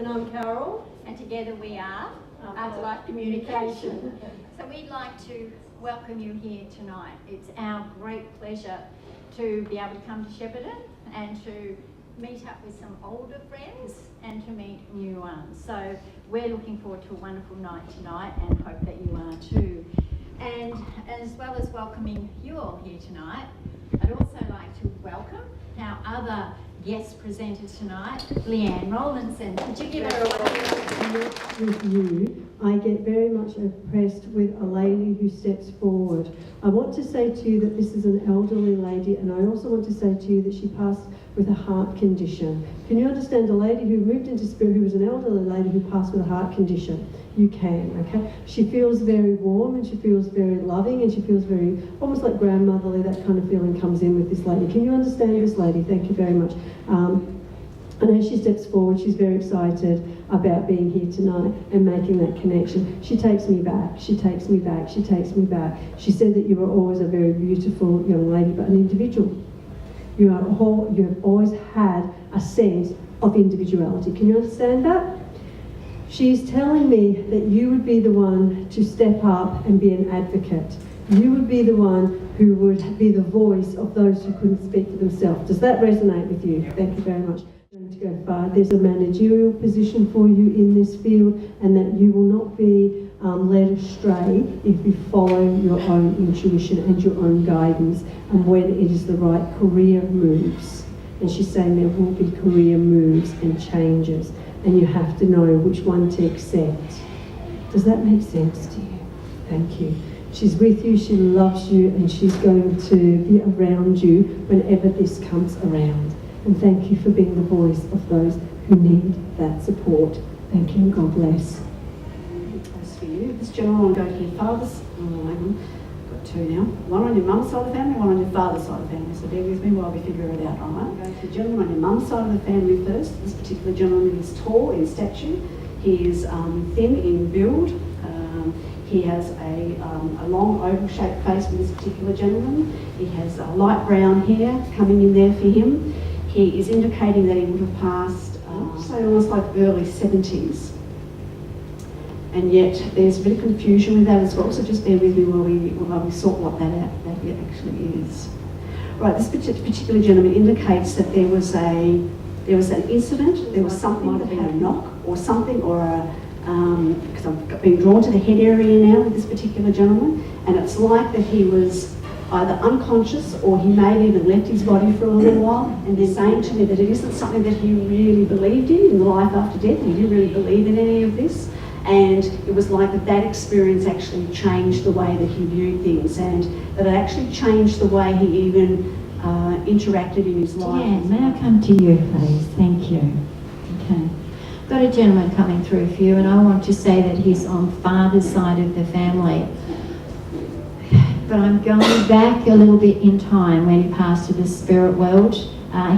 And I'm Carol. And together we are Afterlife Communication. So we'd like to welcome you here tonight. It's our great pleasure to be able to come to Shepparton and to meet up with some older friends and to meet new ones. So we're looking forward to a wonderful night tonight and hope that you are too. And as well as welcoming you all here tonight, I'd also like to welcome our other guest presenter tonight, Leanne Rowlandson. Could you give her a wave? With you, I get very much impressed with a lady who steps forward. I want to say to you that this is an elderly lady, and I also want to say to you that she passed with a heart condition. Can you understand a lady who moved into spirit, who was an elderly lady who passed with a heart condition? You can, okay? She feels very warm and she feels very loving and she feels very, almost like grandmotherly, that kind of feeling comes in with this lady. Can you understand this lady? Thank you very much. And as she steps forward, she's very excited about being here tonight and making that connection. She takes me back, she takes me back, she takes me back. She said that you were always a very beautiful young lady, but an individual. You have always had a sense of individuality. Can you understand that? She's telling me that you would be the one to step up and be an advocate. You would be the one who would be the voice of those who couldn't speak for themselves. Does that resonate with you? Thank you very much. To go far, there's a managerial position for you in this field, and that you will not be led astray if you follow your own intuition and your own guidance and when it is the right career moves. And she's saying there will be career moves and changes, and you have to know which one to accept. Does that make sense to you? Thank you. She's with you, she loves you, and she's going to be around you whenever this comes around. And thank you for being the voice of those who need that support. Thank you and God bless. As for you, this gentleman will go to your father's. Got two now. One on your mum's side of the family, one on your father's side of the family. So bear with me while we figure it out, alright? Go to the gentleman on your mum's side of the family first. This particular gentleman is tall in stature. He is thin in build. He has a long oval-shaped face for this particular gentleman. He has light brown hair coming in there for him. He is indicating that he would have passed, say, almost like early 70s. And yet there's a bit of confusion with that as well, so just bear with me while we sort what that actually is. Right, this particular gentleman indicates that there was an incident, there was something, might have been a knock or something, or because I've been drawn to the head area now with this particular gentleman, and it's like that he was either unconscious or he may have even left his body for a little while, and they're saying to me that it isn't something that he really believed in the life after death. He didn't really believe in any of this, and it was like that experience actually changed the way that he viewed things, and that it actually changed the way he even interacted in his life. Yeah, may I come to you please? Thank you. Okay. Got a gentleman coming through for you, and I want to say that he's on father's side of the family. But I'm going back a little bit in time when he passed to the spirit world.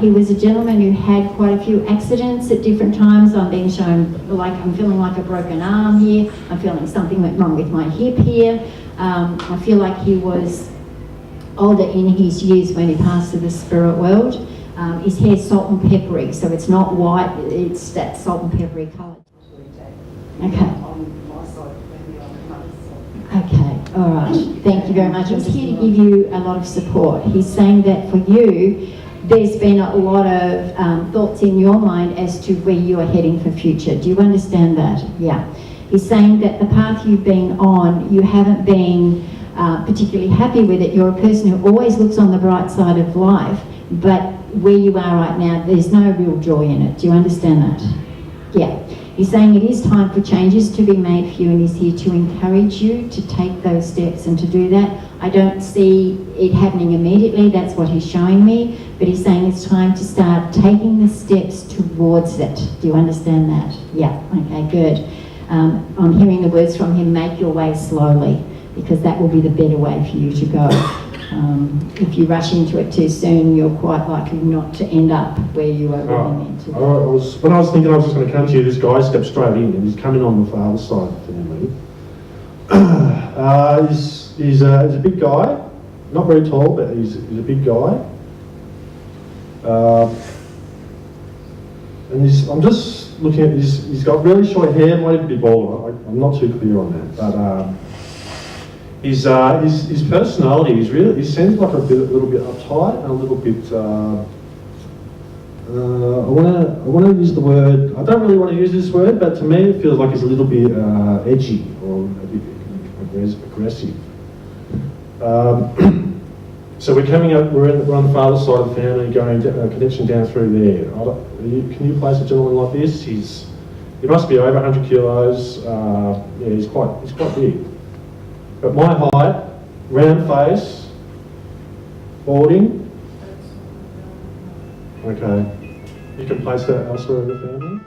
He was a gentleman who had quite a few accidents at different times. I'm being shown, like I'm feeling like a broken arm here. I'm feeling something went wrong with my hip here. I feel like he was older in his years when he passed to the spirit world. His hair's salt and peppery, so it's not white, it's that salt and peppery colour. Okay. Okay, all right. Thank you very much. I'm just here to give you a lot of support. He's saying that for you, there's been a lot of thoughts in your mind as to where you are heading for future. Do you understand that? Yeah. He's saying that the path you've been on, you haven't been particularly happy with it. You're a person who always looks on the bright side of life, but where you are right now, there's no real joy in it. Do you understand that? Yeah. He's saying it is time for changes to be made for you, and he's here to encourage you to take those steps and to do that. I don't see it happening immediately, that's what he's showing me, but he's saying it's time to start taking the steps towards it. Do you understand that? Yeah, okay, good. I'm hearing the words from him, make your way slowly, because that will be the better way for you to go. If you rush into it too soon, you're quite likely not to end up where you are really meant to be. When I was thinking I was just going to come to you, this guy stepped straight in, and he's coming on the father's side of the family. He's a big guy, not very tall, but he's a big guy. And I'm just looking at he's got really short hair, might even be bald. I'm not too clear on that, but his personality is really, he seems like a little bit uptight and a little bit. I want to use the word. I don't really want to use this word, but to me it feels like he's a little bit edgy or a bit aggressive. So we're coming up. We're on the father's side of the family, going a connection down through there. Can you place a gentleman like this? He must be over 100 kilos. Yeah, he's quite big. But my height, round face, balding. Okay. You can place that elsewhere in the family.